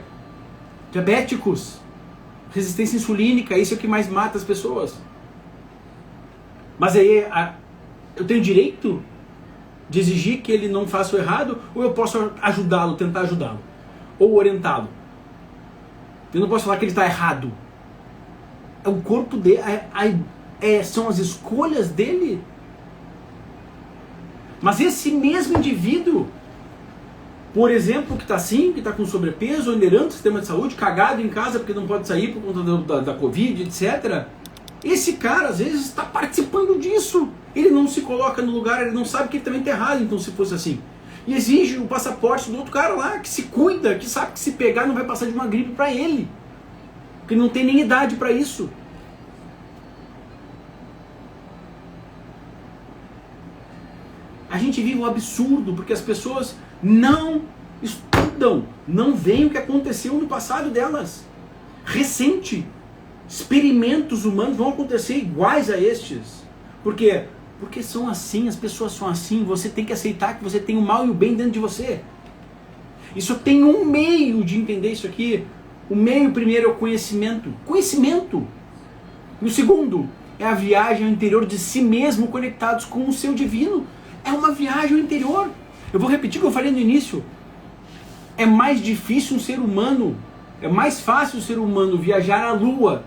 Diabéticos. Resistência insulínica, isso é o que mais mata as pessoas. Mas aí eu tenho direito de exigir que ele não faça o errado, ou eu posso ajudá-lo, tentar ajudá-lo, ou orientá-lo. Eu não posso falar que ele está errado. É o corpo dele, são as escolhas dele. Mas esse mesmo indivíduo, por exemplo, que está assim, que está com sobrepeso, onerando o sistema de saúde, cagado em casa porque não pode sair por conta da Covid, etc., esse cara, às vezes, está participando disso. Ele não se coloca no lugar, ele não sabe que ele também está errado, então, se fosse assim. E exige o passaporte do outro cara lá, que se cuida, que sabe que se pegar não vai passar de uma gripe para ele. Porque não tem nem idade para isso. A gente vive um absurdo, porque as pessoas não estudam, não veem o que aconteceu no passado delas. Recente. Experimentos humanos vão acontecer iguais a estes. Por quê? Porque são assim, as pessoas são assim. Você tem que aceitar que você tem o mal e o bem dentro de você. E só tem um meio de entender isso aqui. O meio primeiro é o conhecimento. Conhecimento. E o segundo é a viagem ao interior de si mesmo, conectados com o seu divino. É uma viagem ao interior. Eu vou repetir o que eu falei no início. É mais difícil um ser humano, é mais fácil o ser humano viajar à lua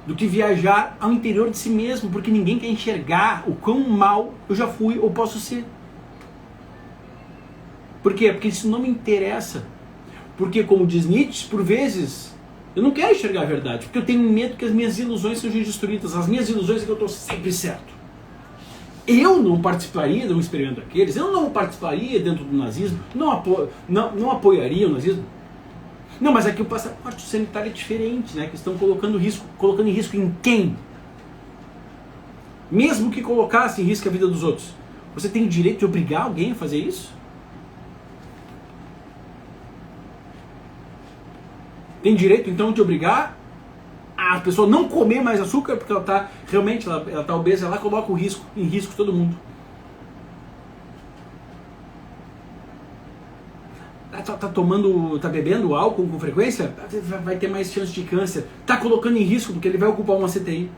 do que viajar ao interior de si mesmo, porque ninguém quer enxergar o quão mal eu já fui ou posso ser. Por quê? Porque isso não me interessa. Porque, como diz Nietzsche, por vezes, eu não quero enxergar a verdade, porque eu tenho medo que as minhas ilusões sejam destruídas. As minhas ilusões é que eu estou sempre certo. Eu não participaria de um experimento daqueles, eu não participaria dentro do nazismo, não apoiaria o nazismo. Não, mas aqui o passaporte sanitário é diferente, né? Que estão colocando em risco em quem? Mesmo que colocasse em risco a vida dos outros. Você tem o direito de obrigar alguém a fazer isso? Tem direito então de obrigar a pessoa não comer mais açúcar porque ela está realmente ela tá obesa, ela coloca em risco todo mundo. Tá bebendo álcool com frequência, vai ter mais chance de câncer. Tá colocando em risco porque ele vai ocupar uma CTI.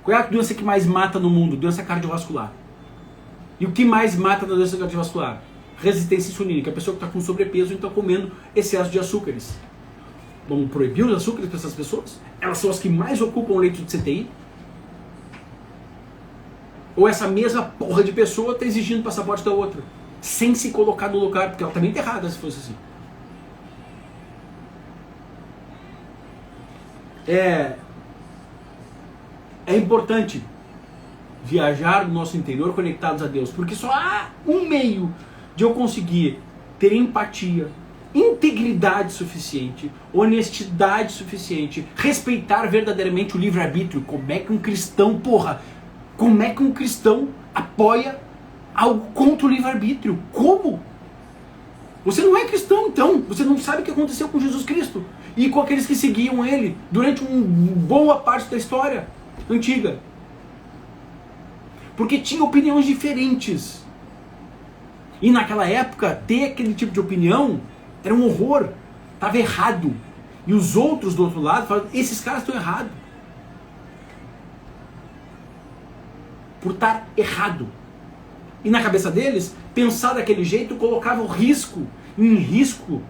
Qual é a doença que mais mata no mundo? Doença cardiovascular. E o que mais mata na doença cardiovascular? Resistência insulínica. A pessoa que está com sobrepeso e está comendo excesso de açúcares. Vamos proibir os açúcares para essas pessoas? Elas são as que mais ocupam o leito de CTI? Ou essa mesma porra de pessoa está exigindo passaporte da outra? Sem se colocar no lugar, porque ela também está errada se fosse assim. É importante viajar no nosso interior conectados a Deus, porque só há um meio de eu conseguir ter empatia, integridade suficiente, honestidade suficiente, respeitar verdadeiramente o livre-arbítrio. Como é que um cristão, como é que um cristão apoia algo contra o livre-arbítrio? Como? Você não é cristão, então. Você não sabe o que aconteceu com Jesus Cristo e com aqueles que seguiam ele durante uma boa parte da história antiga. Porque tinha opiniões diferentes. E naquela época, ter aquele tipo de opinião era um horror. Estava errado. E os outros do outro lado falavam, esses caras estão errados. Por estar errado. E na cabeça deles, pensar daquele jeito colocava em risco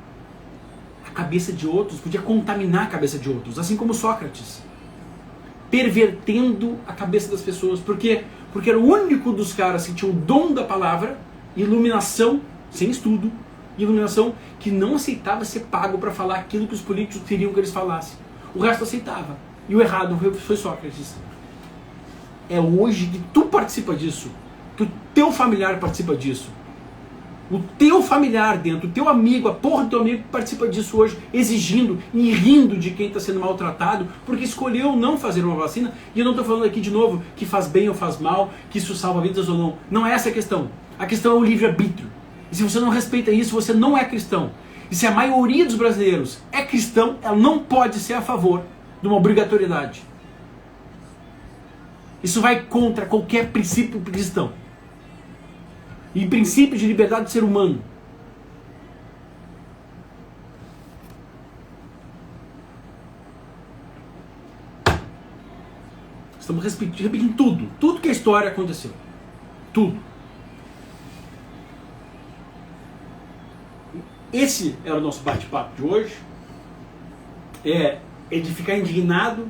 a cabeça de outros, podia contaminar a cabeça de outros, assim como Sócrates, pervertendo a cabeça das pessoas. Por quê? Porque era o único dos caras que tinha o dom da palavra, iluminação, sem estudo, iluminação, que não aceitava ser pago para falar aquilo que os políticos queriam que eles falassem. O resto aceitava. E o errado foi Sócrates. É hoje que tu participa disso, que o teu familiar participa disso. O teu familiar dentro, o teu amigo, a porra do teu amigo participa disso hoje, exigindo e rindo de quem está sendo maltratado, porque escolheu não fazer uma vacina. E eu não estou falando aqui de novo que faz bem ou faz mal, que isso salva vidas ou não. Não é essa a questão. A questão é o livre-arbítrio. E se você não respeita isso, você não é cristão. E se a maioria dos brasileiros é cristão, ela não pode ser a favor de uma obrigatoriedade. Isso vai contra qualquer princípio cristão. E princípio de liberdade do ser humano. Estamos repetindo tudo. Tudo que a história aconteceu. Tudo. Esse era o nosso bate-papo de hoje. É de ficar indignado,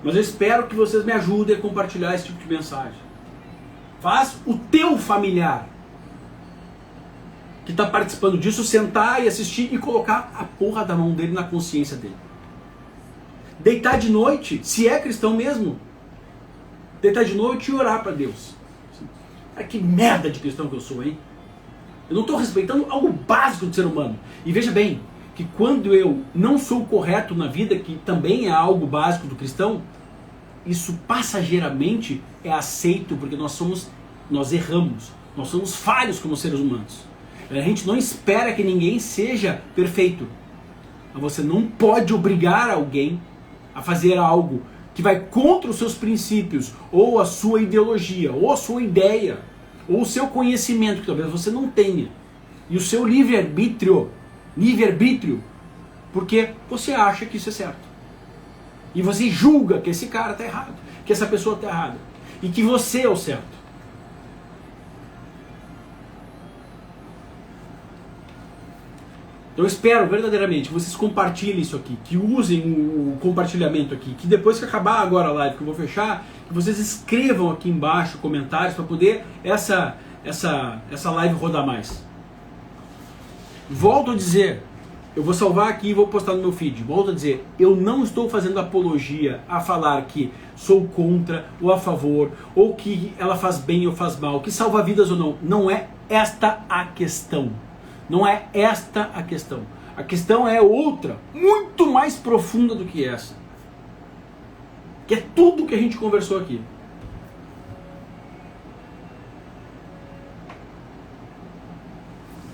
mas eu espero que vocês me ajudem a compartilhar esse tipo de mensagem. Faz o teu familiar que está participando disso sentar e assistir e colocar a porra da mão dele na consciência dele. Deitar de noite, se é cristão mesmo, deitar de noite e orar para Deus. Cara, que merda de cristão que eu sou, hein? Eu não estou respeitando algo básico do ser humano. E veja bem, que quando eu não sou correto na vida, que também é algo básico do cristão, isso passageiramente é aceito, porque nós erramos, nós somos falhos como seres humanos. A gente não espera que ninguém seja perfeito. Mas você não pode obrigar alguém a fazer algo que vai contra os seus princípios, ou a sua ideologia, ou a sua ideia, ou o seu conhecimento, que talvez você não tenha, e o seu livre-arbítrio, porque você acha que isso é certo. E você julga que esse cara está errado, que essa pessoa está errada, e que você é o certo. Eu espero verdadeiramente que vocês compartilhem isso aqui, que usem o compartilhamento aqui, que depois que acabar agora a live, que eu vou fechar, que vocês escrevam aqui embaixo comentários para poder essa live rodar mais. Volto a dizer, eu vou salvar aqui e vou postar no meu feed. Volto a dizer, eu não estou fazendo apologia a falar que sou contra ou a favor, ou que ela faz bem ou faz mal, que salva vidas ou não. Não é esta a questão. Não é esta a questão. A questão é outra, muito mais profunda do que essa. Que é tudo que a gente conversou aqui.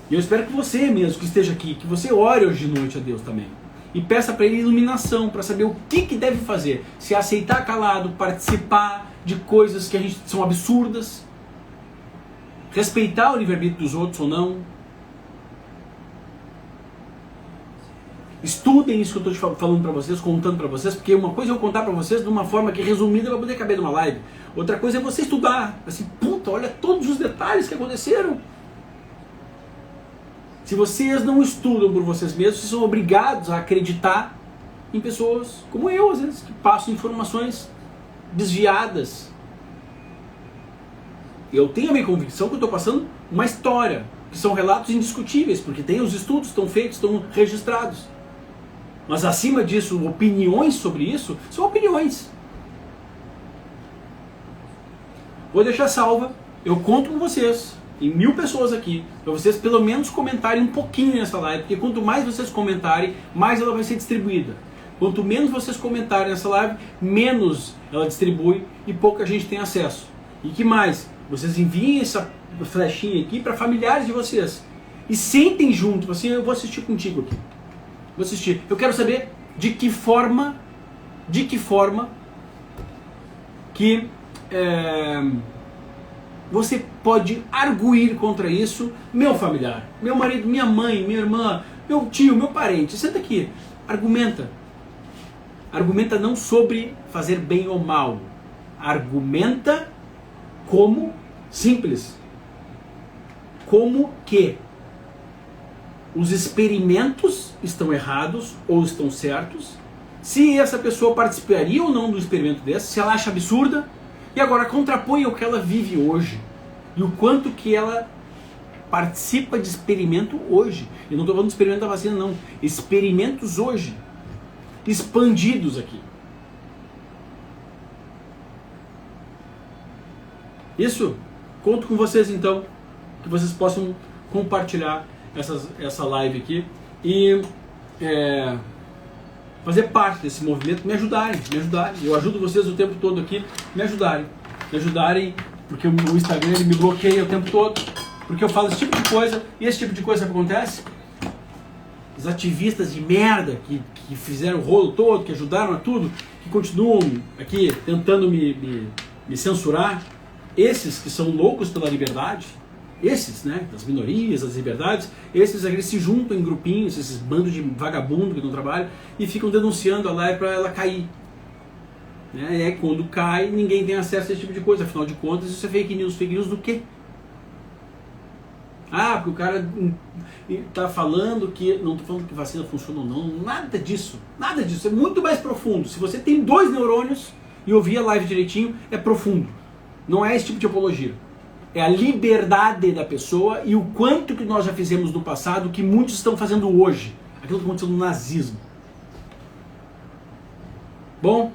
E eu espero que você mesmo que esteja aqui, que você ore hoje de noite a Deus também. E peça para Ele iluminação, para saber o que deve fazer. Se aceitar calado, participar de coisas que são absurdas, respeitar o livre-arbítrio dos outros ou não. Estudem isso que eu estou falando para vocês, contando para vocês, porque uma coisa é eu contar para vocês de uma forma que é resumida para poder caber numa live. Outra coisa é você estudar. Assim, puta, olha todos os detalhes que aconteceram. Se vocês não estudam por vocês mesmos, vocês são obrigados a acreditar em pessoas como eu, às vezes, que passam informações desviadas. Eu tenho a minha convicção que eu estou passando uma história, que são relatos indiscutíveis, porque tem os estudos, estão feitos, estão registrados. Mas acima disso, opiniões sobre isso são opiniões. Vou deixar salva, eu conto com vocês, tem 1000 pessoas aqui, para vocês pelo menos comentarem um pouquinho nessa live, porque quanto mais vocês comentarem, mais ela vai ser distribuída. Quanto menos vocês comentarem nessa live, menos ela distribui e pouca gente tem acesso. E que mais? Vocês enviem essa flechinha aqui para familiares de vocês. E sentem junto, assim, eu vou assistir contigo aqui. Vou assistir. Eu quero saber de que forma que você pode arguir contra isso, meu familiar, meu marido, minha mãe, minha irmã, meu tio, meu parente. Senta aqui, argumenta. Argumenta não sobre fazer bem ou mal. Argumenta como simples. Como que os experimentos estão errados ou estão certos, se essa pessoa participaria ou não do experimento desse, se ela acha absurda, e agora contrapõe o que ela vive hoje e o quanto que ela participa de experimento hoje. Eu não estou falando de experimento da vacina, não. Experimentos hoje. expandidos aqui. Isso, conto com vocês então, que vocês possam compartilhar essa live aqui e fazer parte desse movimento, me ajudarem. Eu ajudo vocês o tempo todo aqui, me ajudarem, porque o Instagram ele me bloqueia o tempo todo, porque eu falo esse tipo de coisa, e esse tipo de coisa que acontece, os ativistas de merda que fizeram o rolo todo, que ajudaram a tudo, que continuam aqui tentando me censurar, esses que são loucos pela liberdade, esses, né, das minorias, das liberdades, esses aqui se juntam em grupinhos, esses bandos de vagabundo que não trabalham, e ficam denunciando a live para ela cair. Né? E aí quando cai, ninguém tem acesso a esse tipo de coisa, afinal de contas, isso é fake news. Fake news do quê? Ah, porque o cara está falando que... Não estou falando que vacina funciona ou não, nada disso, é muito mais profundo. Se você tem 2 neurônios e ouvir a live direitinho, é profundo. Não é esse tipo de apologia. É a liberdade da pessoa e o quanto que nós já fizemos no passado que muitos estão fazendo hoje. Aquilo que aconteceu no nazismo. Bom,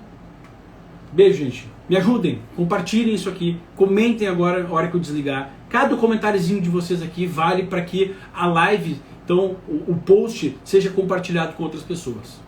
beijo, gente. Me ajudem, compartilhem isso aqui, comentem agora na hora que eu desligar. Cada comentáriozinho de vocês aqui vale para que a live, então o post, seja compartilhado com outras pessoas.